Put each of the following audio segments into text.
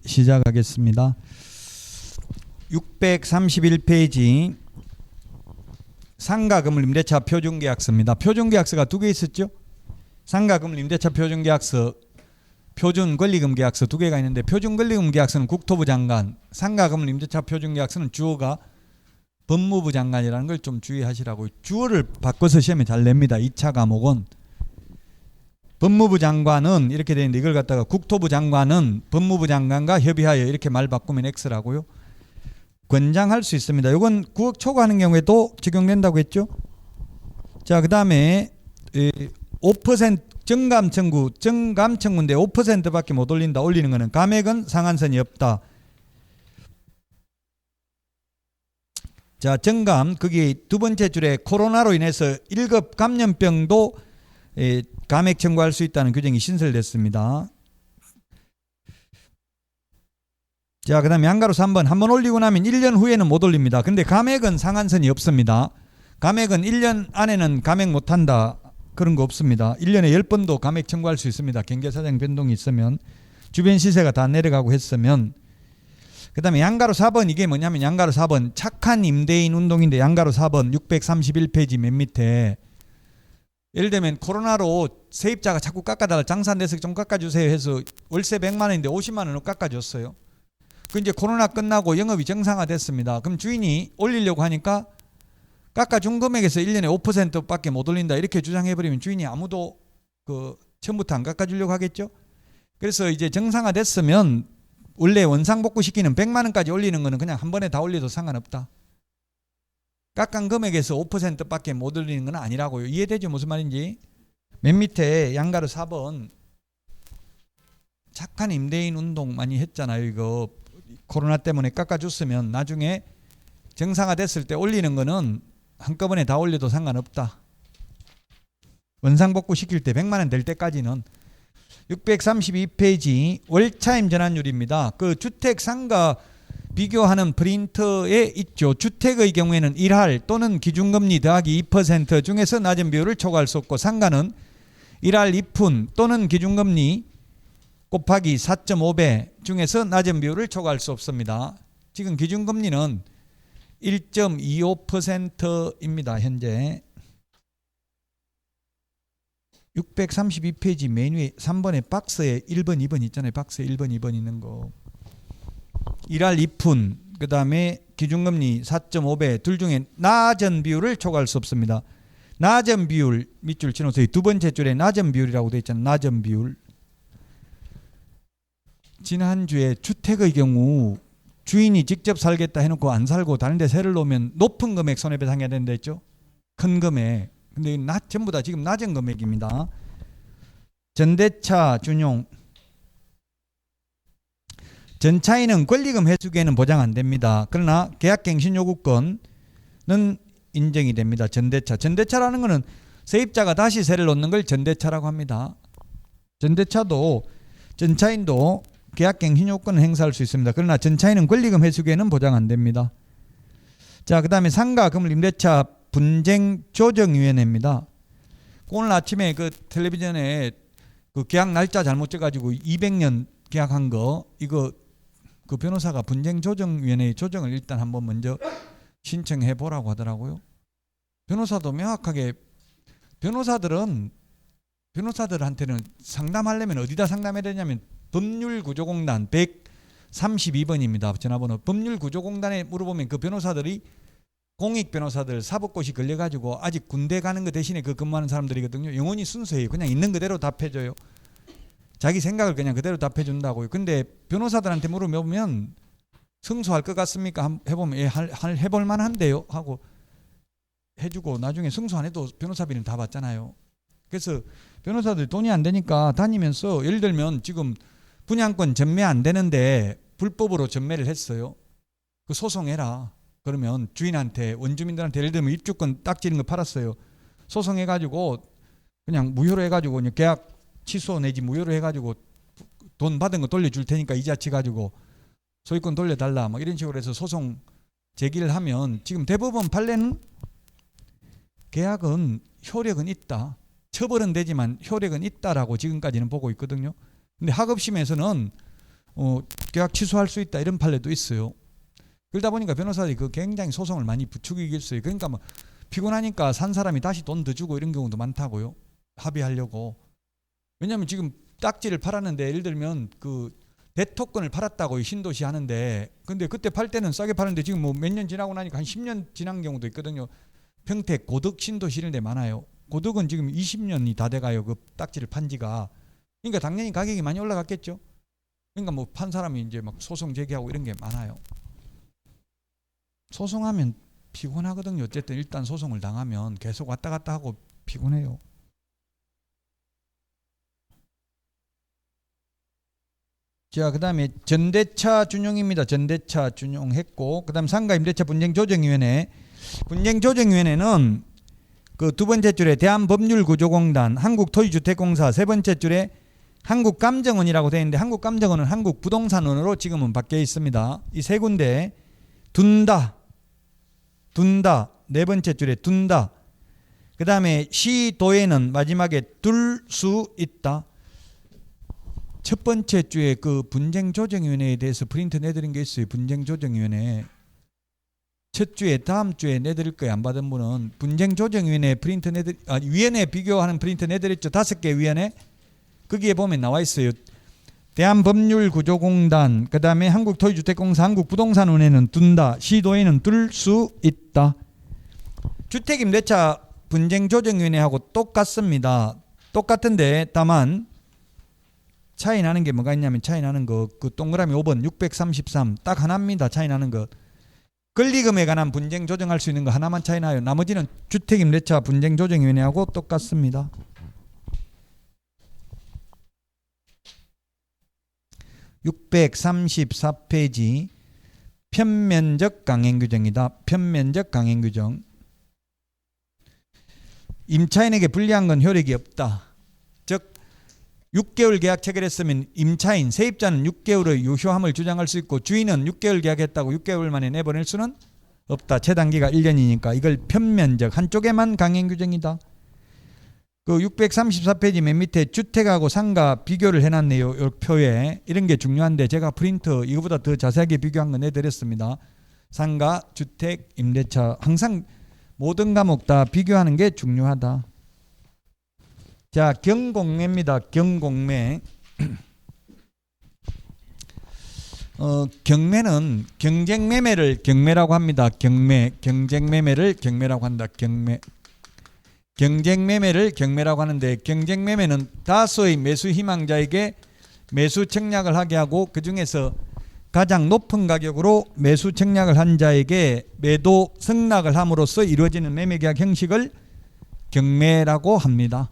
시작하겠습니다. 631페이지 상가건물임대차 표준계약서입니다. 표준계약서가 두 개 있었죠. 상가건물임대차 표준계약서, 표준권리금계약서 두 개가 있는데, 표준권리금계약서는 국토부 장관, 상가건물임대차 표준계약서는 주어가 법무부 장관이라는 걸 좀 주의하시라고. 주어를 바꿔서 시험에 잘 냅니다. 2차 과목은 법무부 장관은 이렇게 되는데, 이걸 갖다가 국토부 장관은 법무부 장관과 협의하여 이렇게 말 바꾸면 X라고요. 권장할 수 있습니다. 이건 9억 초과하는 경우에도 적용된다고 했죠. 자, 그 다음에 5% 정감 청구인데 5%밖에 못 올린다. 올리는 거는 감액은 상한선이 없다. 자, 정감 거기 두 번째 줄에 코로나로 인해서 1급 감염병도 감액 청구할 수 있다는 규정이 신설됐습니다. 자, 그 다음에 양가로 3번. 한번 올리고 나면 1년 후에는 못 올립니다. 근데 감액은 상한선이 없습니다. 감액은 1년 안에는 감액 못한다. 그런 거 없습니다. 1년에 10번도 감액 청구할 수 있습니다. 경계사정 변동이 있으면, 주변 시세가 다 내려가고 했으면. 그 다음에 양가로 4번. 이게 뭐냐면 양가로 4번 착한 임대인 운동인데, 양가로 4번 631페이지 맨 밑에 예를 들면 코로나로 세입자가 자꾸 깎아달라, 장사 안 돼서 좀 깎아주세요 해서 월세 100만 원인데 50만 원으로 깎아줬어요. 그 이제 코로나 끝나고 영업이 정상화됐습니다. 그럼 주인이 올리려고 하니까 깎아준 금액에서 1년에 5%밖에 못 올린다 이렇게 주장해버리면 주인이 아무도 처음부터 안 깎아주려고 하겠죠. 그래서 이제 정상화됐으면 원래 원상복구시키는 100만 원까지 올리는 거는 그냥 한 번에 다 올려도 상관없다. 깎은 금액에서 5%밖에 못 올리는 건 아니라고요. 이해되죠? 무슨 말인지. 맨 밑에 양가로 4번 착한 임대인 운동 많이 했잖아요. 이거 코로나 때문에 깎아줬으면 나중에 정상화됐을 때 올리는 거는 한꺼번에 다 올려도 상관없다. 원상복구 시킬 때 100만 원 될 때까지는. 632페이지 월차임 전환율입니다. 그 주택 상가 비교하는 프린터에 있죠. 주택의 경우에는 1할 또는 기준금리 더하기 2% 중에서 낮은 비율을 초과할 수 없고, 상가는 1할 2푼 또는 기준금리 곱하기 4.5배 중에서 낮은 비율을 초과할 수 없습니다. 지금 기준금리는 1.25%입니다. 현재. 632페이지 맨 위에 3번에 박스에 1번, 2번 있잖아요. 박스에 1번, 2번 있는 거. 1할 2푼, 그 다음에 기준금리 4.5배 둘 중에 낮은 비율을 초과할 수 없습니다. 낮은 비율 밑줄 치놓으세요. 두 번째 줄에 낮은 비율이라고 되어 있잖아요. 낮은 비율. 지난주에 주택의 경우 주인이 직접 살겠다 해놓고 안 살고 다른 데 세를 놓으면 높은 금액 손해배상해야 된다 했죠. 큰 금액. 근데 전부 다 지금 낮은 금액입니다. 전대차 준용. 전차인은 권리금 회수기에는 보장 안 됩니다. 그러나 계약갱신요구권은 인정이 됩니다. 전대차. 전대차라는 것은 세입자가 다시 세를 놓는 걸 전대차라고 합니다. 전대차도 전차인도 계약갱신요건을 행사할 수 있습니다. 그러나 전차인은 권리금 회수기에는 보장 안 됩니다. 자, 그 다음에 상가건물임대차 분쟁조정위원회입니다. 오늘 아침에 그 텔레비전에 그 계약 날짜 잘못 쪄가지고 200년 계약한 거, 이거 그 변호사가 분쟁조정위원회의 조정을 일단 한번 먼저 신청해 보라고 하더라고요. 변호사도 명확하게, 변호사들한테는 상담하려면 어디다 상담해야 되냐면 법률구조공단 132번입니다. 전화번호. 법률구조공단에 물어보면 그 변호사들이 공익변호사들 사법고시 걸려가지고 아직 군대 가는 거 대신에 그 근무하는 사람들이거든요. 영혼이 순수해요. 그냥 있는 그대로 답해줘요. 자기 생각을 그냥 그대로 답해준다고요. 근데 변호사들한테 물어보면 승소할 것 같습니까? 해보면 예, 해볼 만한데요 하고 해주고, 나중에 승소 안 해도 변호사비는 다 받잖아요. 그래서 변호사들 돈이 안 되니까 다니면서, 예를 들면 지금 분양권 전매 안 되는데 불법으로 전매를 했어요. 그 소송해라. 그러면 주인한테, 원주민들한테 예를 들면 입주권 딱지는 거 팔았어요. 소송해가지고 그냥 무효로 해가지고 계약 취소 내지 무효로 해가지고 돈 받은 거 돌려줄 테니까 이자 치가지고 소유권 돌려달라 뭐 이런 식으로 해서 소송 제기를 하면, 지금 대법원 판례는 계약은 효력은 있다. 처벌은 되지만 효력은 있다라고 지금까지는 보고 있거든요. 근데 하급심에서는 계약 취소할 수 있다 이런 판례도 있어요. 그러다 보니까 변호사들이 그 굉장히 소송을 많이 부추기겠어요. 그러니까 뭐 피곤하니까 산 사람이 다시 돈 더 주고 이런 경우도 많다고요. 합의하려고. 왜냐하면 지금 딱지를 팔았는데 예를 들면 그 대토권을 팔았다고 신도시 하는데 근데 그때 팔 때는 싸게 파는데 지금 뭐 몇 년 지나고 나니까 한 10년 지난 경우도 있거든요. 평택 고덕 신도시 이런 데 많아요. 고덕은 지금 20년이 다 돼가요. 그 딱지를 판 지가. 그러니까 당연히 가격이 많이 올라갔겠죠. 그러니까 뭐 판 사람이 이제 막 소송 제기하고 이런 게 많아요. 소송하면 피곤하거든요. 어쨌든 일단 소송을 당하면 계속 왔다 갔다 하고 피곤해요. 자, 그 다음에 전대차 준용입니다. 전대차 준용했고, 그 다음 상가임대차 분쟁조정위원회. 분쟁조정위원회는 그 두 번째 줄에 대한법률구조공단, 한국토지주택공사, 세 번째 줄에 한국감정원이라고 되어 있는데 한국감정원은 한국부동산원으로 지금은 바뀌어 있습니다. 이 세 군데 둔다, 네 번째 줄에 둔다. 그 다음에 시도에는 마지막에 둘 수 있다. 첫 번째 주에 그 분쟁조정위원회에 대해서 프린트 내드린 게 있어요. 분쟁조정위원회. 첫 주에 다음 주에 내드릴 거예요. 안 받은 분은 분쟁조정위원회 프린트 위원회 비교하는 프린트 내드렸죠. 5개 위원회. 거기에 보면 나와 있어요. 대한법률구조공단, 그 다음에 한국토지주택공사, 한국부동산원에는 둔다, 시도에는 둘 수 있다. 주택임대차 분쟁조정위원회하고 똑같습니다. 똑같은데 다만 차이 나는 게 뭐가 있냐면 차이 나는 거 그 동그라미 5번 633 딱 하나입니다. 차이 나는 거. 권리금에 관한 분쟁 조정할 수 있는 거 하나만 차이 나요. 나머지는 주택임대차 분쟁조정위원회하고 똑같습니다. (634페이지) 편면적 강행규정이다. 편면적 강행규정. 임차인에게 불리한 건 효력이 없다. 즉 6개월 계약 체결했으면 임차인, 세입자는 6개월의 유효함을 주장할 수 있고 주인은 6개월 계약했다고 6개월 만에 내보낼 수는 없다. 최단기가 1년이니까 이걸 편면적 한쪽에만 강행 규정이다. 그 634페이지 맨 밑에 주택하고 상가 비교를 해놨네요. 이 표에. 이런 게 중요한데 제가 프린트 이거보다 더 자세하게 비교한 거 내드렸습니다. 상가, 주택, 임대차 항상 모든 과목 다 비교하는 게 중요하다. 자, 경공매입니다. 경공매. 경매는 경쟁매매를 경매라고 합니다. 경매. 경쟁매매를 경매라고 한다. 경매. 경쟁매매를 경매라고 하는데 경쟁매매는 다수의 매수 희망자에게 매수 청약을 하게 하고 그 중에서 가장 높은 가격으로 매수 청약을 한 자에게 매도 승낙을 함으로써 이루어지는 매매계약 형식을 경매라고 합니다.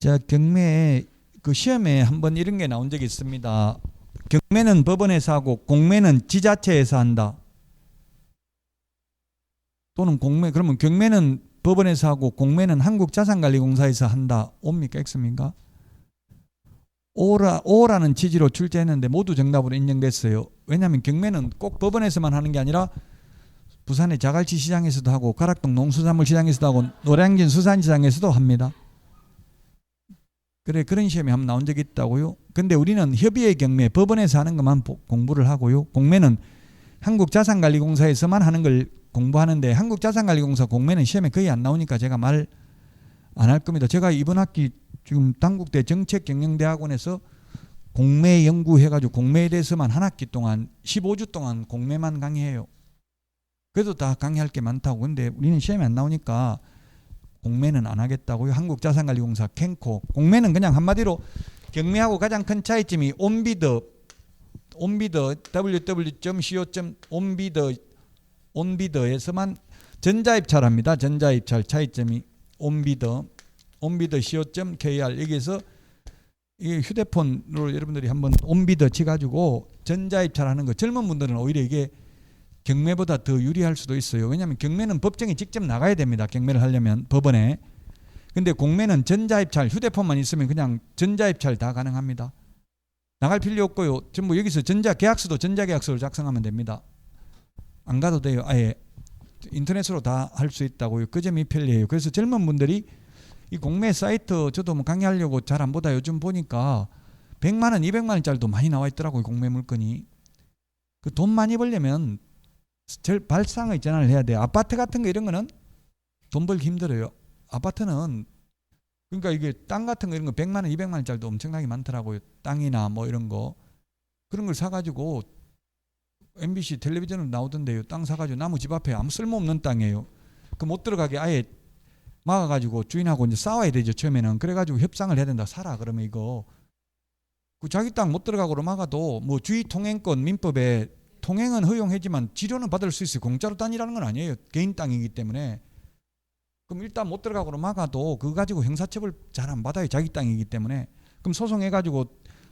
자, 경매 그 시험에 한번 이런 게 나온 적이 있습니다. 경매는 법원에서 하고 공매는 지자체에서 한다. 또는 공매 그러면 경매는 법원에서 하고 공매는 한국자산관리공사에서 한다. 옵니까? X입니까? O라는 취지로 출제했는데 모두 정답으로 인정됐어요. 왜냐하면 경매는 꼭 법원에서만 하는 게 아니라 부산의 자갈치 시장에서도 하고 가락동 농수산물 시장에서도 하고 노량진 수산시장에서도 합니다. 그래, 그런 시험이 한번 나온 적이 있다고요. 근데 우리는 협의의 경매 법원에서 하는 것만 공부를 하고요. 공매는 한국자산관리공사에서만 하는 걸 공부하는데 한국자산관리공사 공매는 시험에 거의 안 나오니까 제가 말 안 할 겁니다. 제가 이번 학기 지금 단국대 정책경영대학원에서 공매 연구해가지고 공매에 대해서만 한 학기 동안 15주 동안 공매만 강의해요. 그래도 다 강의할 게 많다고. 근데 우리는 시험에 안 나오니까 공매는 안 하겠다고요. 한국자산관리공사 캔코. 공매는 그냥 한마디로 경매하고 가장 큰 차이점이 온비더 www.co.on비더에서만 전자입찰합니다. 전자입찰 차이점이 온비더 co.kr 여기에서 이게 휴대폰으로 여러분들이 한번 온비더 치가지고 전자입찰하는 거 젊은 분들은 오히려 이게 경매보다 더 유리할 수도 있어요. 왜냐하면 경매는 법정에 직접 나가야 됩니다. 경매를 하려면 법원에. 근데 공매는 전자입찰 휴대폰만 있으면 그냥 전자입찰 다 가능합니다. 나갈 필요 없고요. 전부 여기서 전자계약서도 전자계약서를 작성하면 됩니다. 안 가도 돼요. 아예 인터넷으로 다 할 수 있다고요. 그 점이 편리해요. 그래서 젊은 분들이 이 공매 사이트 저도 뭐 강의하려고 잘 안 보다 요즘 보니까 100만 원, 200만 원짜리도 많이 나와 있더라고요. 공매 물건이. 그 돈 많이 벌려면 제일 발상의 전환을 해야 돼요. 아파트 같은 거 이런 거는 돈 벌기 힘들어요. 아파트는 그러니까 이게 땅 같은 거 이런 거 100만 원, 200만 원짜리도 엄청나게 많더라고요. 땅이나 뭐 이런 거. 그런 걸 사가지고 MBC 텔레비전으로 나오던데요. 땅 사가지고 나무 집 앞에 아무 쓸모없는 땅이에요. 그 못 들어가게 아예 막아가지고 주인하고 이제 싸워야 되죠. 처음에는. 그래가지고 협상을 해야 된다. 사라 그러면 이거. 그 자기 땅 못 들어가고로 막아도 뭐 주의 통행권 민법에 통행은 허용하지만 지료는 받을 수 있어요. 공짜로 다니라는 건 아니에요. 개인 땅이기 때문에. 그럼 일단 못 들어가고로 막아도 그거 가지고 형사처벌 잘 안 받아요. 자기 땅이기 때문에. 그럼 소송해가지고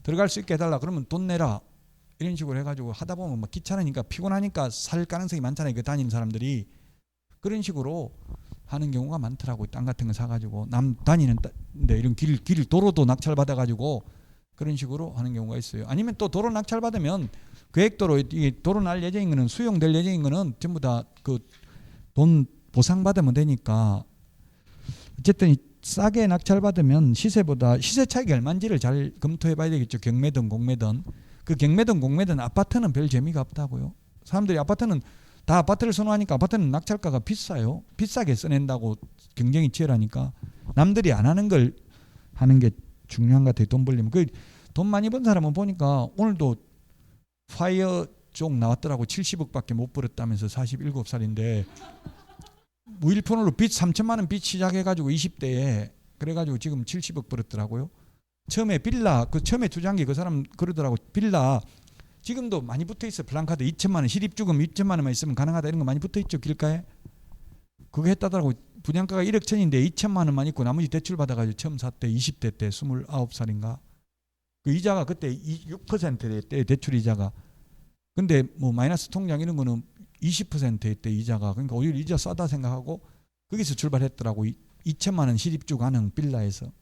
들어갈 수 있게 해달라. 그러면 돈 내라. 이런 식으로 해가지고 하다 보면 막 귀찮으니까 피곤하니까 살 가능성이 많잖아요. 그 다니는 사람들이. 그런 식으로 하는 경우가 많더라고요. 땅 같은 거 사가지고 남 다니는 데 이런 길 도로도 낙찰 받아가지고 그런 식으로 하는 경우가 있어요. 아니면 또 도로 낙찰 받으면 계획도로 이 도로 날 예정인 거는 수용될 예정인 거는 전부 다 그 돈 보상 받으면 되니까 어쨌든 싸게 낙찰 받으면 시세보다 시세 차익이 얼마인지를 잘 검토해 봐야 되겠죠. 경매든 공매든. 그 경매든 공매든 아파트는 별 재미가 없다고요. 사람들이 아파트는 다 아파트를 선호하니까 아파트는 낙찰가가 비싸요. 비싸게 써낸다고 경쟁이 치열하니까 남들이 안 하는 걸 하는 게 중요한 것 같아요. 돈 벌리면. 그 돈 많이 번 사람은 보니까 오늘도 파이어 쪽 나왔더라고. 70억밖에 못 벌었다면서 47살인데 무일푼으로 빚 3천만 원 빚 시작해가지고 20대에 그래가지고 지금 70억 벌었더라고요. 처음에 빌라 그 처음에 투자한 게 그 사람 그러더라고. 빌라 지금도 많이 붙어있어. 플랜카드 2천만 원 실입주금 2천만 원만 있으면 가능하다 이런 거 많이 붙어있죠. 길가에. 그거 했다더라고. 분양가가 1억 천인데 2천만 원만 있고 나머지 대출 받아가지고 처음 샀대. 20대 때 29살인가. 그 이자가 그때 6%였대. 대출 이자가. 근데 뭐 마이너스 통장 이런 거는 20%였대 이자가. 그러니까 오히려 이자 싸다 생각하고 거기서 출발했더라고. 2천만 원 실입주 가능 빌라에서.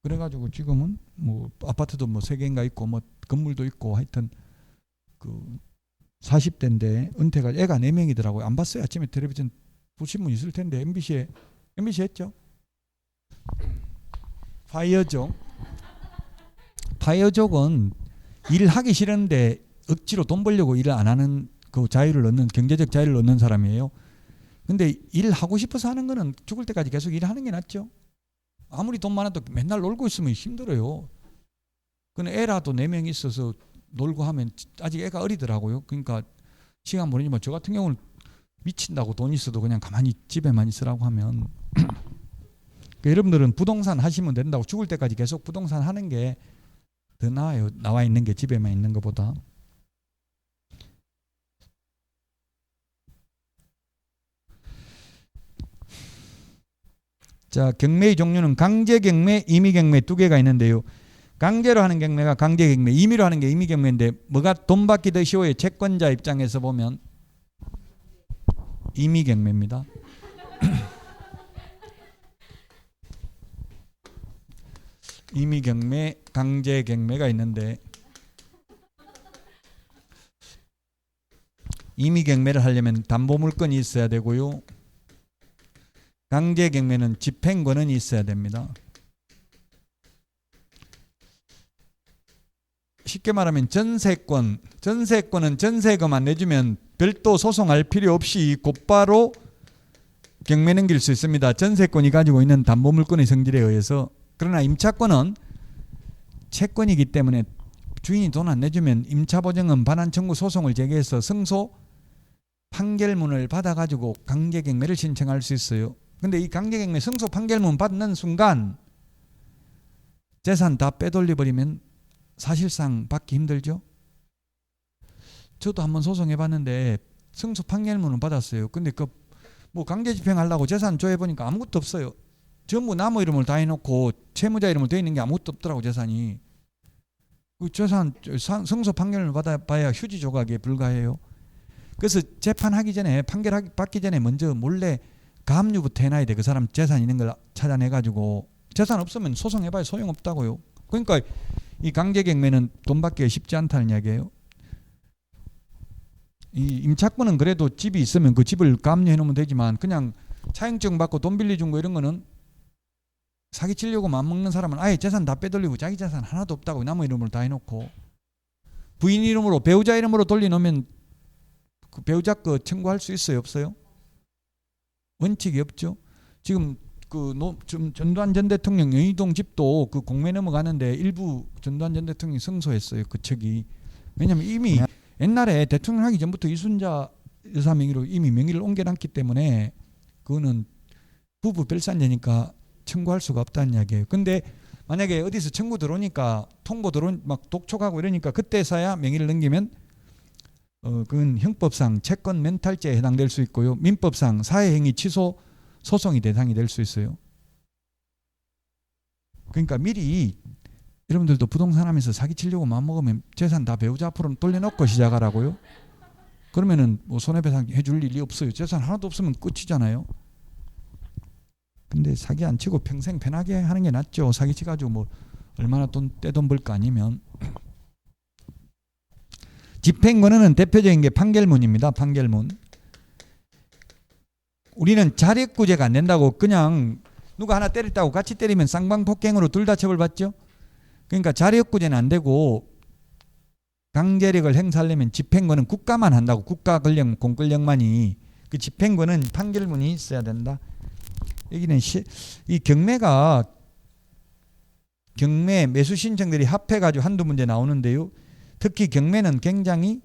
그래가지고 지금은 뭐 아파트도 뭐 3개인가 있고 뭐 건물도 있고 하여튼 그 40대인데 은퇴가 애가 4명이더라고요. 안 봤어요. 아침에 텔레비전 보신 분 있을 텐데 MBC 했죠. 파이어족은 일하기 싫은데 억지로 돈 벌려고 일을 안 하는 그 자유를 얻는 경제적 자유를 얻는 사람이에요. 근데 일하고 싶어서 하는 거는 죽을 때까지 계속 일하는 게 낫죠. 아무리 돈 많아도 맨날 놀고 있으면 힘들어요. 근데 애라도 4명 있어서 놀고 하면 아직 애가 어리더라고요. 그러니까 시간 보내지만 저 같은 경우는 미친다고 돈 있어도 그냥 가만히 집에만 있으라고 하면 그러니까 여러분들은 부동산 하시면 된다고 죽을 때까지 계속 부동산 하는 게 더 나아요. 나와 있는 게 집에만 있는 것보다. 자, 경매의 종류는 강제경매, 임의경매 2개가 있는데요. 강제로 하는 경매가 강제경매, 임의로 하는 게 임의경매인데 뭐가 돈 받기 더 쉬워요? 채권자 입장에서 보면 임의경매입니다. 임의경매, 강제경매가 있는데 임의경매를 하려면 담보물건이 있어야 되고요. 강제경매는 집행권은 있어야 됩니다. 쉽게 말하면 전세권은 전세금 안 내주면 별도 소송할 필요 없이 곧바로 경매 넘길 수 있습니다. 전세권이 가지고 있는 담보물건의 성질에 의해서. 그러나 임차권은 채권이기 때문에 주인이 돈 안 내주면 임차보증은 반환 청구 소송을 제기해서 승소 판결문을 받아가지고 강제경매를 신청할 수 있어요. 근데 이 강제경매 승소 판결문 받는 순간 재산 다 빼돌려버리면 사실상 받기 힘들죠. 저도 한번 소송해봤는데 승소 판결문은 받았어요. 근데 그 뭐 강제 집행하려고 재산 조회해보니까 아무것도 없어요. 전부 나무 이름을 다 해놓고 채무자 이름으로 되어 있는 게 아무것도 없더라고. 재산이. 그 재산 승소 판결을 받아봐야 휴지 조각에 불과해요. 그래서 재판하기 전에 판결 받기 전에 먼저 몰래 가압류부터 해놔야 돼. 그 사람 재산 있는 걸 찾아내가지고. 재산 없으면 소송해봐야 소용없다고요. 그러니까 이 강제경매는 돈 받기가 쉽지 않다는 이야기예요. 이 임차권은 그래도 집이 있으면 그 집을 가압류해 놓으면 되지만 그냥 차용증 받고 돈 빌려준 거 이런 거는 사기치려고 맘먹는 사람은 아예 재산 다 빼돌리고 자기 재산 하나도 없다고 남의 이름으로 다 해놓고 부인 이름으로 배우자 이름으로 돌려놓으면 그 배우자 거 청구할 수 있어요? 없어요? 원칙이 없죠. 지금 전두환 전 대통령 연희동 집도 그 공매 넘어가는데 일부 전두환 전 대통령이 승소했어요. 그 측이. 왜냐하면 이미 옛날에 대통령 하기 전부터 이순자 여사 명의로 이미 명의를 옮겨놨기 때문에 그거는 부부 별산제니까 청구할 수가 없다는 이야기예요. 근데 만약에 어디서 청구 들어오니까 통보 막 독촉하고 이러니까 그때서야 명의를 넘기면 그건 형법상 채권 멘탈죄에 해당될 수 있고요. 민법상 사회행위 취소 소송이 대상이 될 수 있어요. 그러니까 미리 여러분들도 부동산 하면서 사기치려고 마음먹으면 재산 다 배우자 앞으로 돌려놓고 시작하라고요. 그러면은 뭐 손해배상 해줄 일이 없어요. 재산 하나도 없으면 끝이잖아요. 근데 사기 안 치고 평생 편하게 하는 게 낫죠. 사기 치가지고 뭐 얼마나 떼돈 벌 거 아니면. 집행권은 대표적인 게 판결문입니다. 판결문. 우리는 자력구제가 안 된다고 그냥 누가 하나 때렸다고 같이 때리면 쌍방폭행으로 둘 다 처벌받죠. 그러니까 자력구제는 안 되고 강제력을 행사하려면 집행권은 국가만 한다고. 국가 권력, 공권력만이. 그 집행권은 판결문이 있어야 된다. 여기는 이 경매 매수 신청들이 합해가지고 한두 문제 나오는데요. 특히 경매는 굉장히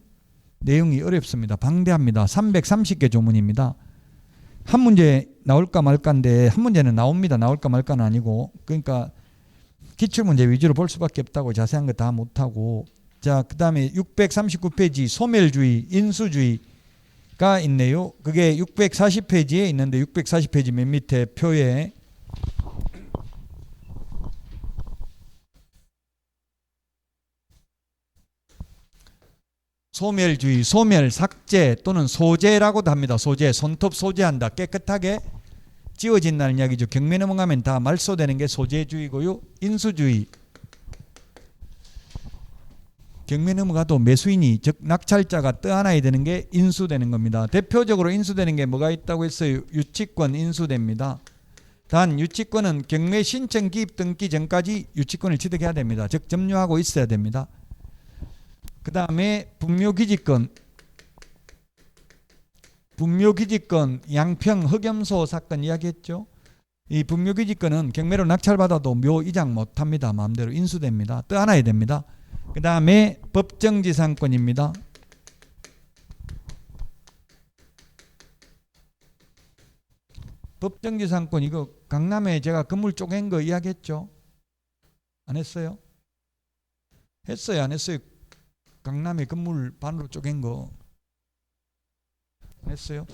내용이 어렵습니다. 방대합니다. 330개 조문입니다. 한 문제 나올까 말까인데 한 문제는 나옵니다. 나올까 말까는 아니고. 그러니까 기출문제 위주로 볼 수밖에 없다고. 자세한 거 다 못하고. 자, 그 다음에 639페이지 소멸주의, 인수주의가 있네요. 그게 640페이지에 있는데 640페이지 맨 밑에 표에 소멸주의, 소멸, 삭제 또는 소재라고도 합니다. 소재, 손톱 소재한다. 깨끗하게 지워진다는 이야기죠. 경매 넘어가면 다 말소되는 게 소재주의고요. 인수주의. 경매 넘어가도 매수인이 즉 낙찰자가 떠안아야 되는 게 인수되는 겁니다. 대표적으로 인수되는 게 뭐가 있다고 했어요? 유치권 인수됩니다. 단 유치권은 경매 신청 기입 등기 전까지 유치권을 취득해야 됩니다. 즉 점유하고 있어야 됩니다. 그 다음에 분묘기지권, 양평 흑염소 사건 이야기했죠. 이 분묘기지권은 경매로 낙찰받아도 묘 이장 못합니다. 마음대로 인수됩니다. 떠안아야 됩니다. 그 다음에 법정지상권입니다. 법정지상권 이거 강남에 제가 건물 쪼갠 거 이야기했죠. 안 했어요? 했어요? 안 했어요? 강남에 건물 반으로 쪼갠 거 안 했어요?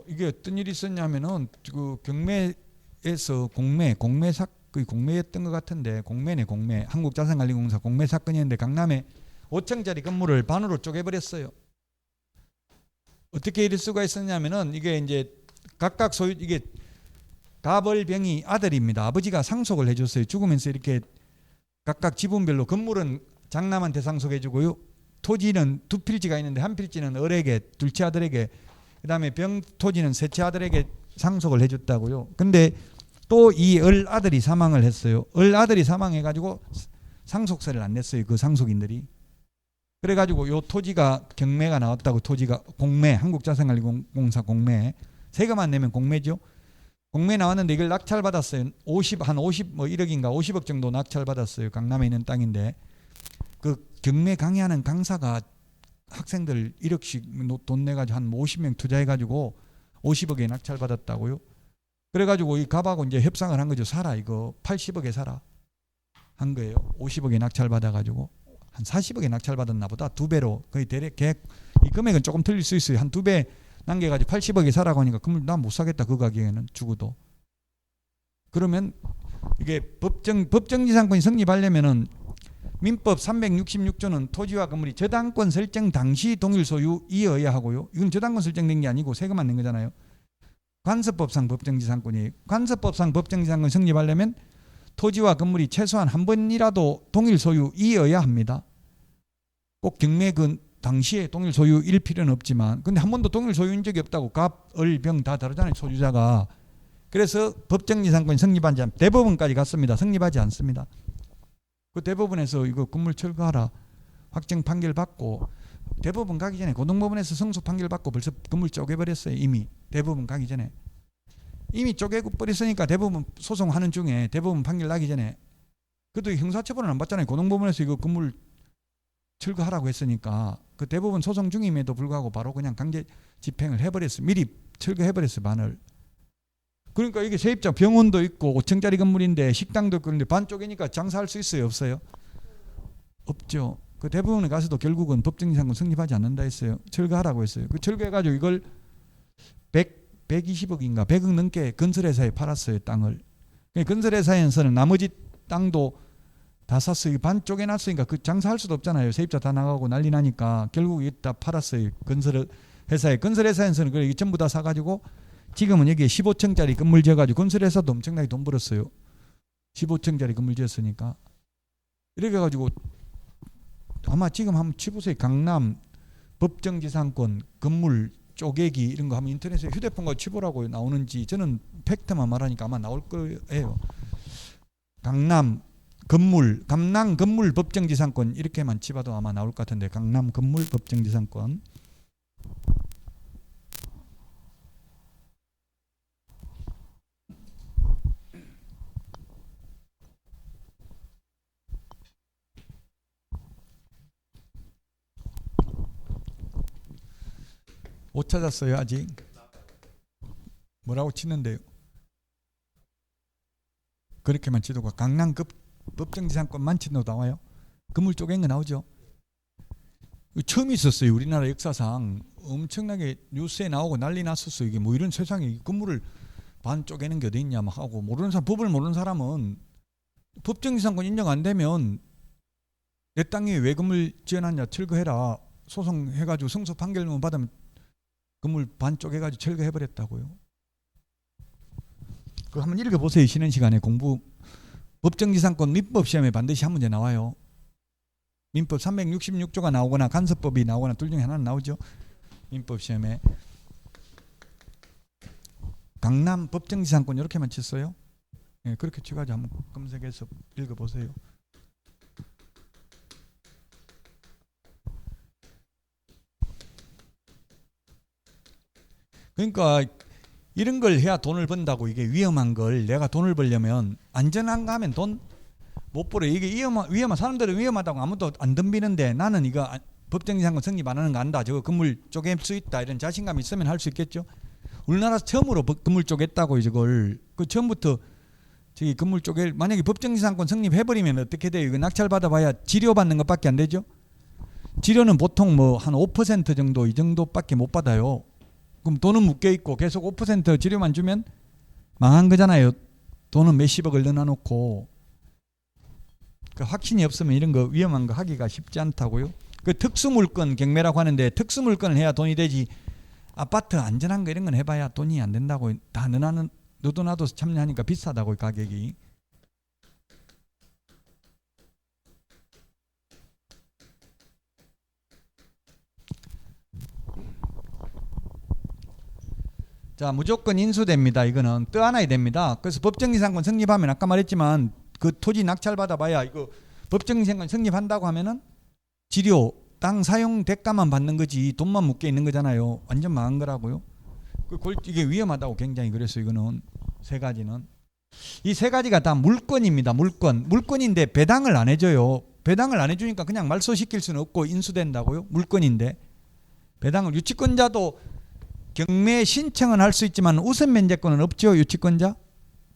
이게 어떤 일이 있었냐면은 그 경매에서 공매였던 것 같은데 공매 한국자산관리공사 공매 사건이었는데 강남에 5층짜리 건물을 반으로 쪼개버렸어요. 어떻게 이럴 수가 있었냐면은 이게 이제 각각 소유 이게 가벌병이 아들입니다. 아버지가 상속을 해줬어요. 죽으면서 이렇게 각각 지분별로 건물은 장남한테 상속해주고요. 토지는 두 필지가 있는데 한 필지는 을에게 둘째 아들에게 그다음에 병토지는 셋째 아들에게 상속을 해줬다고요. 근데 또 이 을 아들이 사망을 했어요. 을 아들이 사망해가지고 상속세를 안 냈어요. 그 상속인들이. 그래가지고 요 토지가 경매가 나왔다고. 토지가 공매, 한국자산관리공사 공매. 세금 안 내면 공매죠. 공매 나왔는데 이걸 낙찰받았어요. 한 50 뭐 1억인가 50억 정도 낙찰받았어요. 강남에 있는 땅인데 그 경매 강의하는 강사가 학생들 1억씩 돈 내가지고 한 50명 투자해가지고 50억에 낙찰받았다고요. 그래가지고 이 갑하고 이제 협상을 한 거죠. 사라 이거 80억에 사라 한 거예요. 50억에 낙찰받아가지고 한 40억에 낙찰받았나 보다. 2배로 거의 대략 계획 이 금액은 조금 틀릴 수 있어요. 한 2배 남겨가지고 80억에 사라고 하니까 그럼 난 못 사겠다. 그 가격에는 죽어도. 그러면 이게 법정지상권이 성립하려면은 민법 366조는 토지와 건물이 저당권 설정 당시 동일 소유이어야 하고요. 이건 저당권 설정된 게 아니고 세금 안 낸 거잖아요. 관습법상 법정지상권이에요. 관습법상 법정지상권 성립하려면 토지와 건물이 최소한 한 번이라도 동일 소유이어야 합니다. 꼭 경매 그 당시에 동일 소유일 필요는 없지만 근데 한 번도 동일 소유인 적이 없다고 갑, 을, 병 다 다르잖아요. 소유자가. 그래서 법정지상권이 성립하지 않, 대법원까지 갔습니다. 성립하지 않습니다. 그 대법원에서 이거 건물 철거하라 확정 판결 받고, 대법원 가기 전에 고등법원에서 승소 판결 받고 벌써 건물 쪼개버렸어요. 이미 대법원 가기 전에 이미 쪼개고 버렸으니까 대법원 소송하는 중에 대법원 판결 나기 전에, 그래도 형사처벌은 안 받잖아요. 고등법원에서 이거 건물 철거하라고 했으니까 그 대법원 소송 중임에도 불구하고 바로 그냥 강제 집행을 해버렸어요. 미리 철거해버렸어요. 반을. 그러니까 이게 세입자 병원도 있고 5층짜리 건물인데 식당도 있고 그런데 반 쪼개니까 장사할 수 있어요? 없어요? 없죠. 그 대법원에 가서도 결국은 법정지상권 성립하지 않는다 했어요. 철거하라고 했어요. 그 철거해가지고 이걸 120억인가 100억 넘게 건설회사에 팔았어요. 땅을. 건설회사에서는 나머지 땅도 다 샀어요. 반 쪼개놨으니까 그 장사할 수도 없잖아요. 세입자 다 나가고 난리 나니까 결국 이게 다 팔았어요. 건설회사에서는 그래 전부 다 사가지고 지금은 여기에 15층짜리 건물 지어가지고 건설회사도 엄청나게 돈 벌었어요. 15층짜리 건물 지었으니까. 이렇게 해가지고 아마 지금 한번 치보세요. 강남 법정지상권 건물 쪼개기 이런 거 하면 인터넷에 휴대폰과 치보라고 나오는지, 저는 팩트만 말하니까 아마 나올 거예요. 강남 건물 법정지상권 이렇게만 치봐도 아마 나올 것 같은데, 강남 건물 법정지상권. 못 찾았어요 아직? 뭐라고 치는데요? 그렇게만 치도 강남 법정지상권만 치도 나와요? 건물 쪼갠 거 나오죠? 처음 있었어요. 우리나라 역사상 엄청나게 뉴스에 나오고 난리 났었어요. 이게 뭐 이런 세상에 건물을 반 쪼개는 게 어디 있냐 막 하고, 모르는 사람, 법을 모르는 사람은 법정지상권 인정 안 되면 내 땅에 왜 건물 지어놨냐 철거해라 소송해가지고 승소 판결만 받으면 건물 반 쪼개가지고 철거해버렸다고요. 그거 한번 읽어보세요. 쉬는 시간에 공부. 법정지상권 민법 시험에 반드시 한 문제 나와요. 민법 366조가 나오거나 간섭법이 나오거나 둘 중에 하나는 나오죠. 민법 시험에. 강남 법정지상권 이렇게만 쳤어요. 예, 그렇게 쳐가지고 한번 검색해서 읽어보세요. 그러니까 이런 걸 해야 돈을 번다고. 이게 위험한 걸 내가 돈을 벌려면 안전한 거 하면 돈 못 벌어. 이게 위험한 사람들은 위험하다고 아무도 안 덤비는데 나는 이거 법정지상권 성립 안 하는 거 안다. 저거 건물 쪼갤 수 있다. 이런 자신감이 있으면 할 수 있겠죠. 우리나라 처음으로 건물 쪼갰다고 이걸. 그 처음부터 저기 건물 쪼갤, 만약에 법정지상권 성립해버리면 어떻게 돼요? 이거 낙찰 받아봐야 치료받는 것밖에 안 되죠. 치료는 보통 뭐 한 5% 정도 이 정도밖에 못 받아요. 그럼 돈은 묶여 있고 계속 5% 치료만 주면 망한 거잖아요. 돈은 몇십억을 넣어놓고. 그 확신이 없으면 이런 거 위험한 거 하기가 쉽지 않다고요. 그 특수물건 경매라고 하는데 특수물건을 해야 돈이 되지, 아파트 안전한 거 이런 건 해봐야 돈이 안 된다고. 다 너도 나도 참여하니까 비싸다고 가격이. 자, 무조건 인수됩니다. 이거는 떠안아야 됩니다. 그래서 법정지상권 성립하면 아까 말했지만 그 토지 낙찰 받아봐야 이거 법정지상권 성립한다고 하면은 지료, 땅 사용 대가만 받는 거지 돈만 묶여 있는 거잖아요. 완전 망한 거라고요. 이게 위험하다고 굉장히. 그래서 이거는 세 가지는, 이 세 가지가 다 물건입니다. 물건인데 배당을 안 해줘요. 배당을 안 해주니까 그냥 말소시킬 수는 없고 인수된다고요. 물건인데 배당을, 유치권자도 경매 신청은 할 수 있지만 우선 면제권은 없죠. 유치권자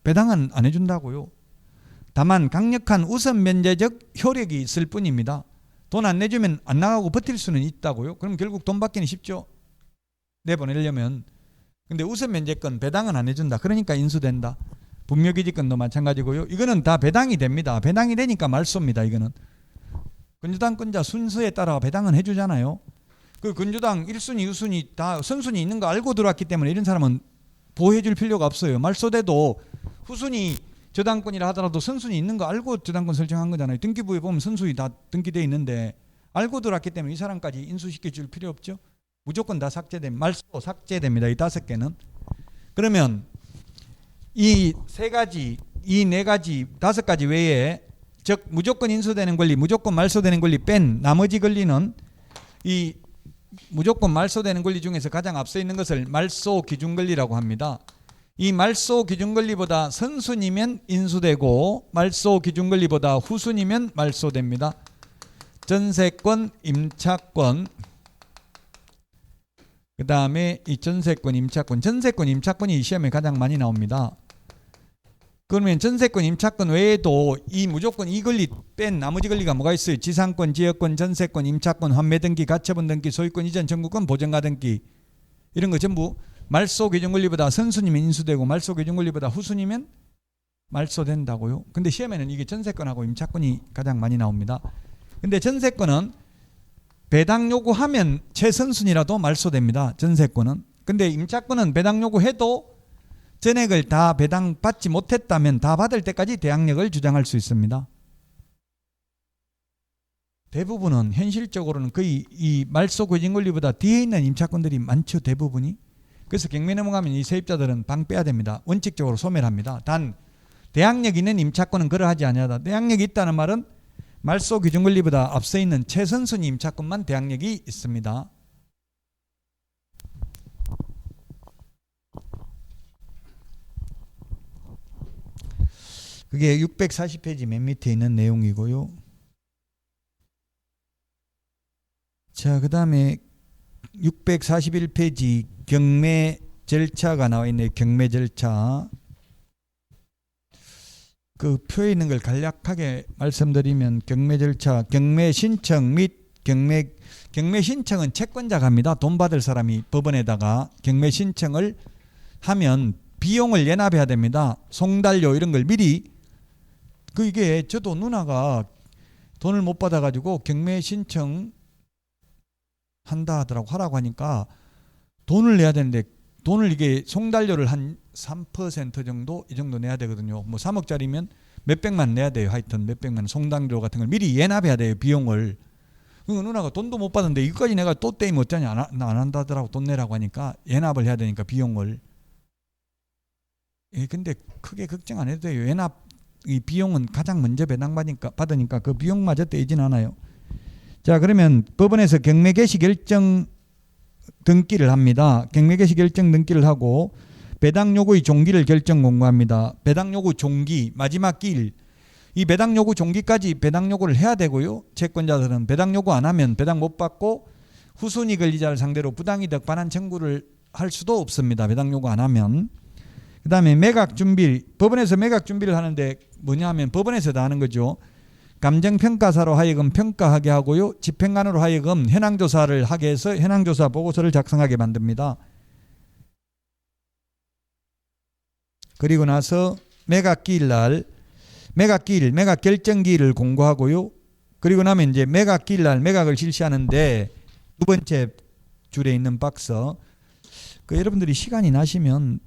배당은 안 해준다고요. 다만 강력한 우선 면제적 효력이 있을 뿐입니다. 돈 안 내주면 안 나가고 버틸 수는 있다고요. 그럼 결국 돈 받기는 쉽죠. 내보내려면. 근데 우선 면제권 배당은 안 해준다. 그러니까 인수된다. 분묘기지권도 마찬가지고요. 이거는 다 배당이 됩니다. 배당이 되니까 말소입니다. 이거는 건조당권자 순서에 따라 배당은 해주잖아요. 그 건조당 1순위, 2순위 다 선순위 있는 거 알고 들어왔기 때문에 이런 사람은 보호해줄 필요가 없어요. 말소돼도 후순위 저당권이라 하더라도 선순위 있는 거 알고 저당권 설정한 거잖아요. 등기부에 보면 선순위 다 등기되어 있는데 알고 들어왔기 때문에 이 사람까지 인수시켜줄 필요 없죠. 무조건 다 삭제됩니다. 말소 삭제됩니다. 이 5개는. 그러면 이 세 가지, 이 네 가지, 다섯 가지 외에 즉 무조건 인수되는 권리, 무조건 말소되는 권리 뺀 나머지 권리는 이 무조건 말소되는 권리 중에서 가장 앞서 있는 것을 말소 기준 권리라고 합니다. 이 말소 기준 권리보다 선순위면 인수되고 말소 기준 권리보다 후순위면 말소됩니다. 전세권, 임차권, 그 다음에 이 전세권, 임차권, 전세권, 임차권이 시험에 가장 많이 나옵니다. 그러면 전세권, 임차권 외에도 이 무조건 이 권리 뺀 나머지 권리가 뭐가 있어요? 지상권, 지역권, 전세권, 임차권, 환매 등기, 가처분 등기, 소유권 이전 청구권, 보전가 등기 이런 거 전부 말소 기준 권리보다 선순위면 인수되고 말소 기준 권리보다 후순위면 말소된다고요. 근데 시험에는 이게 전세권하고 임차권이 가장 많이 나옵니다. 근데 전세권은 배당 요구하면 최선순위라도 말소됩니다. 전세권은. 근데 임차권은 배당 요구해도 전액을 다 배당 받지 못했다면 다 받을 때까지 대항력을 주장할 수 있습니다. 대부분은 현실적으로는 거의 이 말소 기준 권리보다 뒤에 있는 임차권들이 많죠. 대부분이. 그래서 경매 넘어가면 이 세입자들은 방 빼야 됩니다. 원칙적으로 소멸합니다. 단 대항력 있는 임차권은 그러하지 아니하다. 대항력이 있다는 말은 말소 기준 권리보다 앞서 있는 최선순위 임차권만 대항력이 있습니다. 그게 640페이지 맨 밑에 있는 내용이고요. 자, 그 다음에 641페이지 경매 절차가 나와 있네요. 경매 절차. 그 표에 있는 걸 간략하게 말씀드리면 경매 절차, 경매 신청 및 경매 신청은 채권자가 합니다. 돈 받을 사람이 법원에다가 경매 신청을 하면 비용을 예납해야 됩니다. 송달료 이런 걸 미리 이게 저도 누나가 돈을 못 받아가지고 경매 신청 한다 하더라고. 하라고 하니까 돈을 내야 되는데 돈을 이게 송달료를 한 3% 정도 이 정도 내야 되거든요. 뭐 3억짜리면 몇백만 내야 돼요. 하여튼 몇백만 송달료 같은 걸 미리 예납해야 돼요. 비용을. 그러니까 누나가 돈도 못 받는데 이거까지 내가 또 떼이면 어쩌냐. 안 한다더라고. 돈 내라고 하니까 예납을 해야 되니까 비용을. 예, 근데 크게 걱정 안 해도 돼요. 예납 이 비용은 가장 먼저 배당받으니까 그 비용마저 떼이진 않아요. 자, 그러면 법원에서 경매 개시 결정 등기를 합니다. 경매 개시 결정 등기를 하고 배당 요구의 종기를 결정 공고합니다. 배당 요구 종기 마지막 기일 이 배당 요구 종기까지 배당 요구를 해야 되고요. 채권자들은 배당 요구 안 하면 배당 못 받고 후순위 권리자를 상대로 부당이득 반환 청구를 할 수도 없습니다. 배당 요구 안 하면. 그 다음에 매각 준비, 법원에서 매각 준비를 하는데 뭐냐 하면 법원에서 다 하는 거죠. 감정평가사로 하여금 평가하게 하고요. 집행관으로 하여금 현황조사를 하게 해서 현황조사 보고서를 작성하게 만듭니다. 그리고 나서 매각기일 날 매각 결정기일을 공고하고요. 그리고 나면 이제 매각기일 날 매각을 실시하는데 두 번째 줄에 있는 박스 여러분들이 시간이 나시면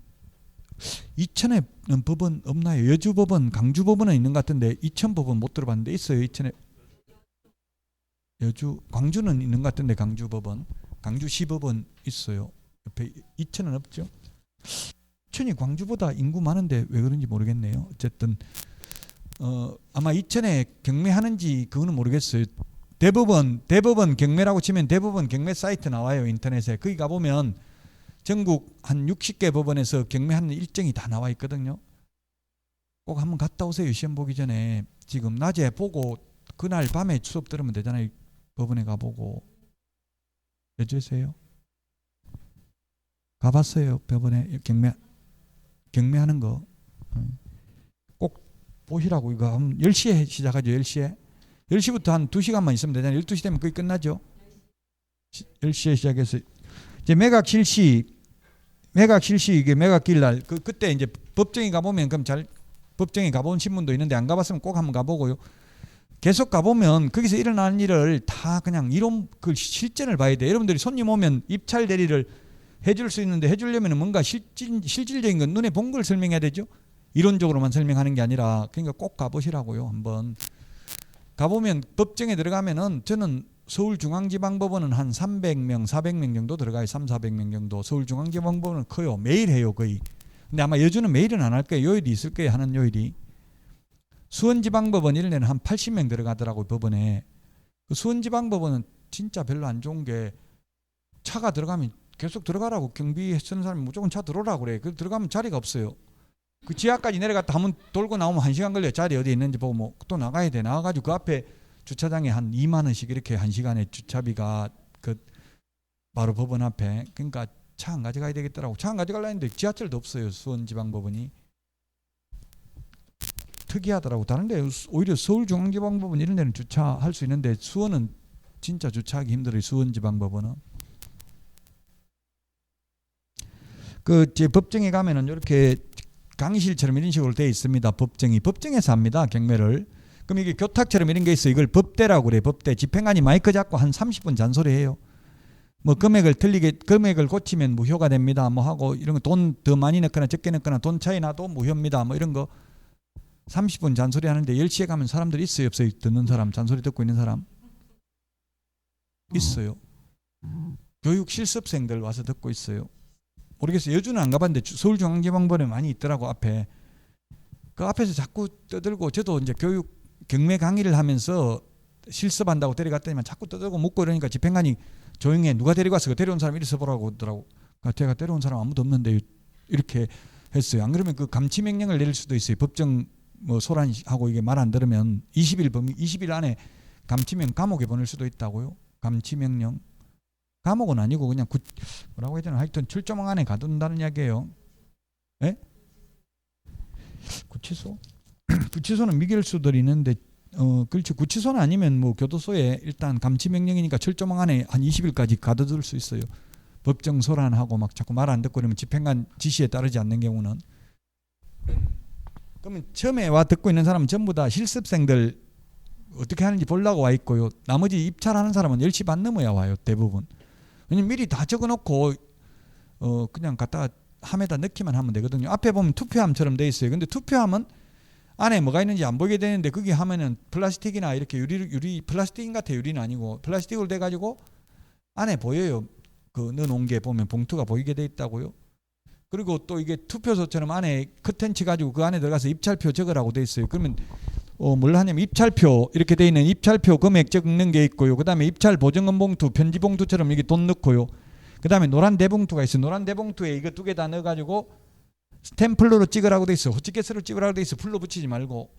이천에는 법원 없나요? 여주법원, 강주법원은 있는 것 같은데 이천법원 못 들어봤는데 있어요. 이천에 광주는 있는 것 같은데 강주법원, 강주시법원 있어요. 옆에 이천은 없죠. 이천이 광주보다 인구 많은데 왜 그런지 모르겠네요. 어쨌든 아마 이천에 경매하는지 그거는 모르겠어요. 대법원 경매라고 치면 대법원 경매 사이트 나와요. 인터넷에. 거기 가보면 전국 한 60개 법원에서 경매하는 일정이 다 나와 있거든요. 꼭 한번 갔다 오세요. 시험 보기 전에. 지금 낮에 보고 그날 밤에 수업 들으면 되잖아요. 법원에 가보고. 여주세요. 가봤어요. 법원에 경매하는 거. 꼭 보시라고. 이거 한 10시에 시작하죠. 10시에. 10시부터 한 2시간만 있으면 되잖아요. 12시 되면 거의 끝나죠. 10시에 시작해서 이제 매각 실시 이게 매각기일 날 그때 이제 법정에 가보면 그럼 법정에 가본 신문도 있는데 안 가봤으면 꼭 한번 가보고요. 계속 가보면 거기서 일어나는 일을 다 그냥 이론 그 실전을 봐야 돼. 여러분들이 손님 오면 입찰 대리를 해줄 수 있는데 해주려면 뭔가 실질적인 건 눈에 본 걸 설명해야 되죠. 이론적으로만 설명하는 게 아니라 그러니까 꼭 가보시라고요. 한번 가보면 법정에 들어가면은 저는 서울중앙지방법원은 한 300명, 400명 정도 들어가요. 300, 400명 정도. 서울중앙지방법원은 커요. 매일 해요. 거의. 근데 아마 여주는 매일은 안 할 거예요. 요일이 있을 거예요. 하는 요일이. 수원지방법원 이런 데는 한 80명 들어가더라고요. 법원에. 그 수원지방법원은 진짜 별로 안 좋은 게 차가 들어가면 계속 들어가라고, 경비 쓰는 사람이 무조건 차 들어오라고 그래. 그 들어가면 자리가 없어요. 그 지하까지 내려갔다 한번 돌고 나오면 1시간 걸려요. 자리 어디 있는지 보고 뭐 또 나가야 돼. 나가가지고 그 앞에 주차장에 한 2만 원씩 이렇게 1시간에 주차비가 그 바로 법원 앞에. 그러니까 차 안 가져가야 되겠더라고. 차 안 가져가려 했는데 지하철도 없어요. 수원지방법원이. 특이하더라고. 다른 데 오히려 서울중앙지방법원 이런 데는 주차할 수 있는데 수원은 진짜 주차하기 힘들어요. 수원지방법원은. 그 제 법정에 가면은 이렇게 강의실처럼 이런 식으로 되어 있습니다. 법정에서 합니다. 경매를. 그럼 이게 교탁처럼 이런 게 있어요. 이걸 법대라고 그래요. 법대. 집행관이 마이크 잡고 한 30분 잔소리해요. 뭐 금액을 고치면 무효가 됩니다. 뭐 하고 이런 거 돈 더 많이 넣거나 적게 넣거나 돈 차이 나도 무효입니다. 뭐 이런 거 30분 잔소리 하는데 10시에 가면 사람들 있어요, 없어요? 듣는 사람, 잔소리 듣고 있는 사람 있어요. 교육 실습생들 와서 듣고 있어요. 모르겠어요. 여주는 안 가봤는데 서울중앙지방법원에 많이 있더라고. 앞에 그 앞에서 자꾸 떠들고, 저도 이제 경매 강의를 하면서 실습한다고 데려갔더니만 자꾸 떠들고 묻고 이러니까 집행관이 조용히 해. 누가 데리고 왔어? 데려온 사람 이리 써보라고 하더라고. 제가 데려온 사람 아무도 없는데 이렇게 했어요. 안 그러면 그 감치 명령을 내릴 수도 있어요. 법정 뭐 소란하고 이게 말 안 들으면 20일 안에 감치명 감옥에 보낼 수도 있다고요. 감치 명령. 감옥은 아니고 그냥 뭐라고 해야 되나, 하여튼 출조망 안에 가둔다는 이야기예요. 예? 구치소? 구치소는 미결수들이 있는데 그렇지. 구치소는 아니면 뭐 교도소에 일단 감치 명령이니까 출조망 안에 한 20일까지 가둬둘 수 있어요. 법정 소란하고 막 자꾸 말 안 듣고 그러면 집행관 지시에 따르지 않는 경우는. 그러면 처음에 와 듣고 있는 사람은 전부 다 실습생들 어떻게 하는지 보려고 와 있고요. 나머지 입찰하는 사람은 10시 반 넘어야 와요. 대부분. 왜냐면 미리 다 적어놓고 그냥 갖다가 함에다 넣기만 하면 되거든요. 앞에 보면 투표함처럼 돼 있어요. 근데 투표함은 안에 뭐가 있는지 안 보게 되는데, 그게 하면은 플라스틱이나 이렇게 유리 플라스틱인 것 같아요. 유리는 아니고 플라스틱으로 돼 가지고 안에 보여요. 그 넣어놓은 게 보면 봉투가 보이게 돼 있다고요. 그리고 또 이게 투표소처럼 안에 커튼치 가지고 그 안에 들어가서 입찰표 적으라고 돼 있어요. 그러면 뭘 하냐면 입찰표, 이렇게 돼 있는 입찰표 금액 적는 게 있고요. 그 다음에 입찰 보증금 봉투, 편지 봉투처럼 이게 돈 넣고요. 그 다음에 노란 대봉투가 있어요. 노란 대봉투에 이거 2개 다 넣어가지고 스탬플러로 찍으라고 돼 있어. 호치케스로 찍으라고 돼 있어. 풀로 붙이지 말고.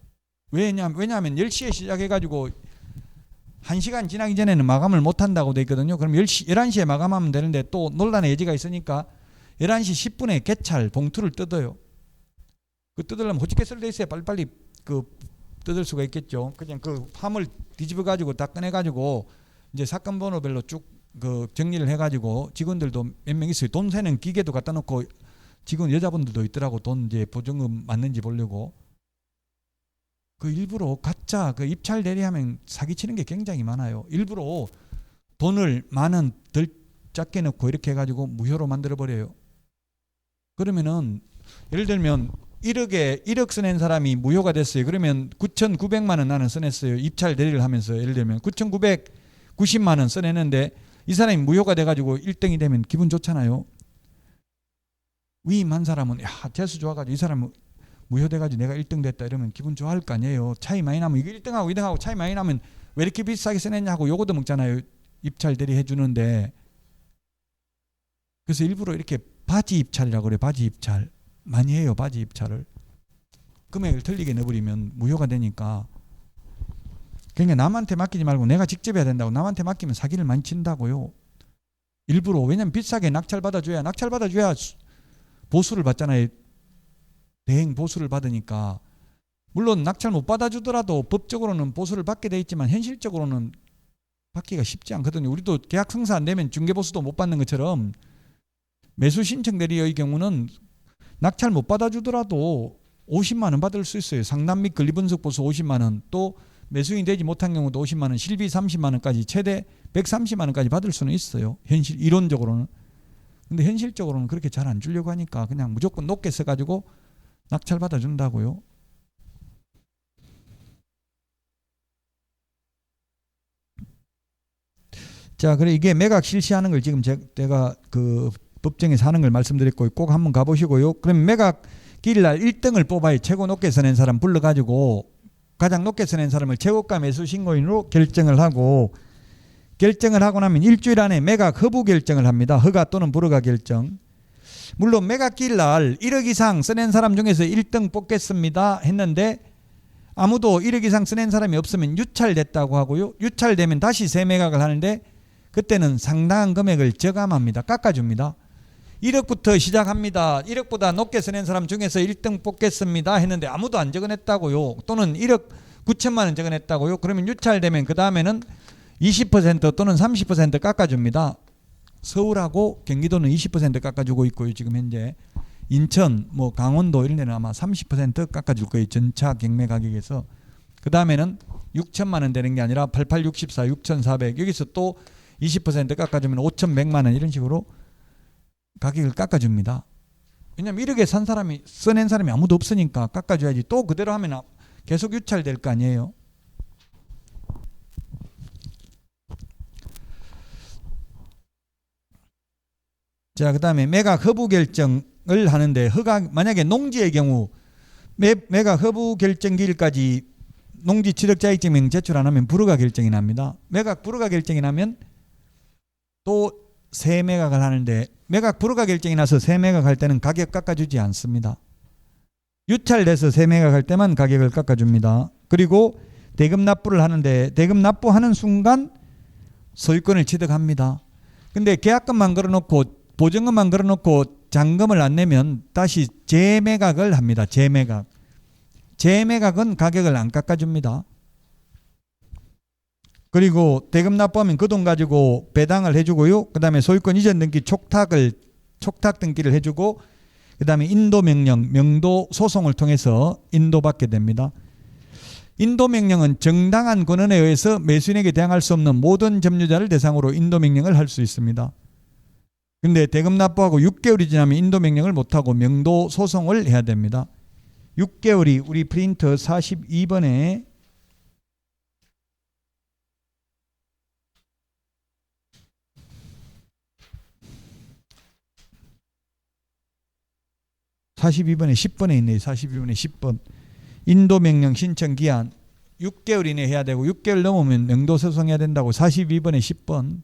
왜냐하면 10시에 시작해가지고 1시간 지나기 전에는 마감을 못 한다고 돼 있거든요. 그럼 11시에 마감하면 되는데 또 논란의 여지가 있으니까 11시 10분에 개찰 봉투를 뜯어요. 그 뜯으려면 호치케스로 돼 있어야 빨리빨리 그 뜯을 수가 있겠죠. 그냥 그 함을 뒤집어 가지고 다 꺼내 가지고 이제 사건 번호별로 쭉 그 정리를 해 가지고, 직원들도 몇 명 있어요. 돈 세는 기계도 갖다 놓고 직원 여자분들도 있더라고. 돈 이제 보증금 맞는지 보려고. 그 일부러 가짜 그 입찰 대리하면 사기치는 게 굉장히 많아요. 일부러 돈을 만원 덜 작게 넣고 이렇게 해가지고 무효로 만들어 버려요. 그러면은 예를 들면 1억 써낸 사람이 무효가 됐어요. 그러면 9,900만 원 나는 써냈어요. 입찰 대리를 하면서. 예를 들면 9,990만 원 써냈는데 이 사람이 무효가 돼가지고 1등이 되면 기분 좋잖아요. 위임한 사람은 야, 재수 좋아가지고 이 사람은 무효돼가지고 내가 1등 됐다 이러면 기분 좋아할 거 아니에요. 차이 많이 나면, 이게 1등하고 2등하고 차이 많이 나면 왜 이렇게 비싸게 써냈냐 하고 요거도 먹잖아요. 입찰 대리 해주는데. 그래서 일부러 이렇게 바지 입찰이라고 그래요. 바지 입찰 많이 해요. 바지 입찰을 금액을 틀리게 넣어버리면 무효가 되니까. 그러니까 남한테 맡기지 말고 내가 직접 해야 된다고. 남한테 맡기면 사기를 많이 친다고요. 일부러. 왜냐면 비싸게 낙찰 받아줘야 보수를 받잖아요. 대행 보수를 받으니까. 물론 낙찰 못 받아주더라도 법적으로는 보수를 받게 돼 있지만 현실적으로는 받기가 쉽지 않거든요. 우리도 계약 성사 안 되면 중개보수도 못 받는 것처럼 매수 신청 대리의 경우는 낙찰 못 받아주더라도 50만 원 받을 수 있어요. 상담 및 권리분석 보수 50만 원, 또 매수인이 되지 못한 경우도 50만 원, 실비 30만 원까지 최대 130만 원까지 받을 수는 있어요. 이론적으로는. 근데 현실적으로는 그렇게 잘 안 주려고 하니까 그냥 무조건 높게 써가지고 낙찰 받아준다고요. 자, 그래 이게 매각 실시하는 걸 지금 제가 그 법정에 사는 걸 말씀드렸고 꼭 한번 가보시고요. 그럼 매각 기일날 1등을 뽑아야 최고 높게 써낸 사람 불러가지고 가장 높게 써낸 사람을 최고가 매수 신고인으로 결정을 하고 나면 일주일 안에 매각 허부 결정을 합니다. 허가 또는 불허가 결정. 물론 매각 기일날 1억 이상 써낸 사람 중에서 1등 뽑겠습니다 했는데 아무도 1억 이상 써낸 사람이 없으면 유찰됐다고 하고요. 유찰되면 다시 재매각을 하는데 그때는 상당한 금액을 저감합니다. 깎아줍니다. 1억부터 시작합니다. 1억보다 높게 써낸 사람 중에서 1등 뽑겠습니다 했는데 아무도 안 적어냈다고요. 또는 1억 9천만 원 적어냈다고요. 그러면 유찰되면 그 다음에는 20% 또는 30% 깎아줍니다. 서울하고 경기도는 20% 깎아주고 있고요. 지금 현재 인천, 강원도 이런 데는 아마 30% 깎아줄 거예요. 전차 경매 가격에서. 그 다음에는 6천만 원 되는 게 아니라 8864, 6400 여기서 또 20% 깎아주면 5100만 원 이런 식으로 가격을 깎아줍니다. 왜냐하면 1억에 산 사람이 써낸 사람이 아무도 없으니까 깎아줘야지. 또 그대로 하면 계속 유찰될 거 아니에요. 자, 그 다음에 매각 허부 결정을 하는데 만약에 농지의 경우 매각 허부 결정 기일까지 농지 취득자익증명 제출 안 하면 불허가 결정이 납니다. 매각 불허가 결정이 나면 또 새매각을 하는데 매각 불허가 결정이 나서 새매각할 때는 가격 깎아주지 않습니다. 유찰돼서 새매각할 때만 가격을 깎아줍니다. 그리고 대금 납부를 하는데 대금 납부하는 순간 소유권을 취득합니다. 근데 계약금만 걸어놓고 보증금만 걸어놓고 잔금을 안 내면 다시 재매각을 합니다. 재매각은 가격을 안 깎아줍니다. 그리고 대금 납부하면 그 돈 가지고 배당을 해주고요. 그 다음에 소유권 이전 등기 촉탁 등기를 해주고 그 다음에 인도명령, 명도 소송을 통해서 인도받게 됩니다. 인도명령은 정당한 권한에 의해서 매수인에게 대항할 수 없는 모든 점유자를 대상으로 인도명령을 할 수 있습니다. 근데 대금 납부하고 6개월이 지나면 인도명령을 못하고 명도 소송을 해야 됩니다. 6개월이 우리 프린터 42번에 10번에 있네요. 42번에 10번. 인도명령 신청 기한 6개월 이내 해야 되고 6개월 넘으면 명도 소송해야 된다고 42번에 10번.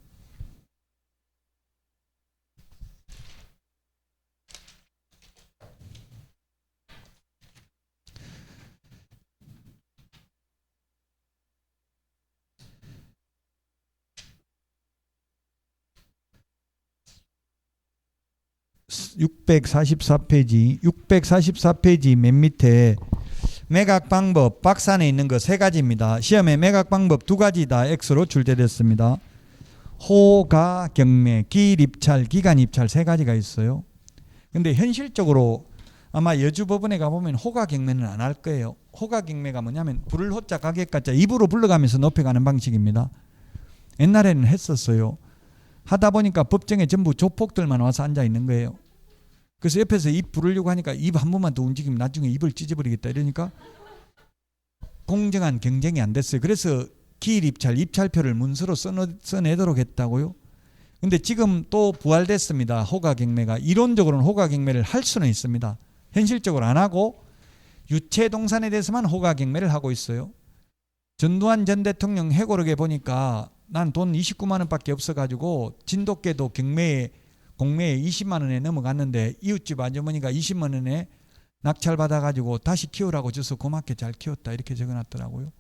(644페이지) 맨 밑에 매각 방법 박스안에 있는 거 3가지입니다. 시험에 매각 방법 2가지 다 X로 출제됐습니다. 호가 경매, 기일 입찰, 기간 입찰 3가지가 있어요. 근데 현실적으로 아마 여주법원에 가보면 호가 경매는 안 할 거예요. 호가 경매가 뭐냐면 불을 호자 가격가자 입으로 불러가면서 높여가는 방식입니다. 옛날에는 했었어요. 하다 보니까 법정에 전부 조폭들만 와서 앉아 있는 거예요. 그래서 옆에서 입 부르려고 하니까 입 한 번만 더 움직이면 나중에 입을 찢어버리겠다 이러니까 공정한 경쟁이 안 됐어요. 그래서 기일 입찰, 입찰표를 문서로 써내도록 했다고요. 근데 지금 또 부활됐습니다. 호가 경매가. 이론적으로는 호가 경매를 할 수는 있습니다. 현실적으로 안 하고 유체 동산에 대해서만 호가 경매를 하고 있어요. 전두환 전 대통령 회고록에 보니까 난 돈 29만 원밖에 없어가지고 진돗개도 공매에 20만 원에 넘어갔는데 이웃집 아주머니가 20만 원에 낙찰받아가지고 다시 키우라고 줘서 고맙게 잘 키웠다 이렇게 적어놨더라고요.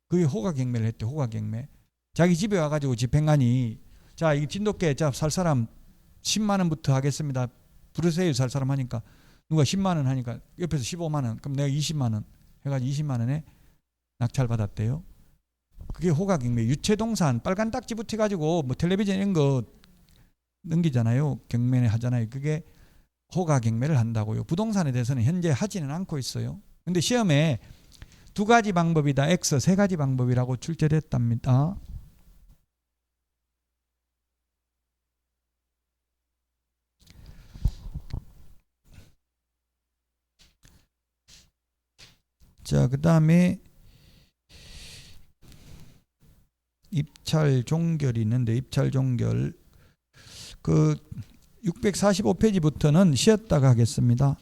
그게 호가 경매를 했대. 호가 경매. 자기 집에 와가지고 집행관이 자 이 진돗개 살 사람 10만 원부터 하겠습니다. 부르세요 살 사람 하니까 누가 10만 원 하니까 옆에서 15만 원 그럼 내가 20만 원 해가지고 20만 원에 낙찰받았대요. 그게 호가 경매. 유체동산 빨간 딱지 붙여가지고 뭐 텔레비전 이런 거 넘기잖아요. 경매를 하잖아요. 그게 호가 경매를 한다고요. 부동산에 대해서는 현재 하지는 않고 있어요. 근데 시험에 2가지 방법이다. X 3가지 방법이라고 출제됐답니다. 자, 그 다음에 입찰 종결이 있는데 입찰 종결 645페이지부터는 쉬었다가 하겠습니다.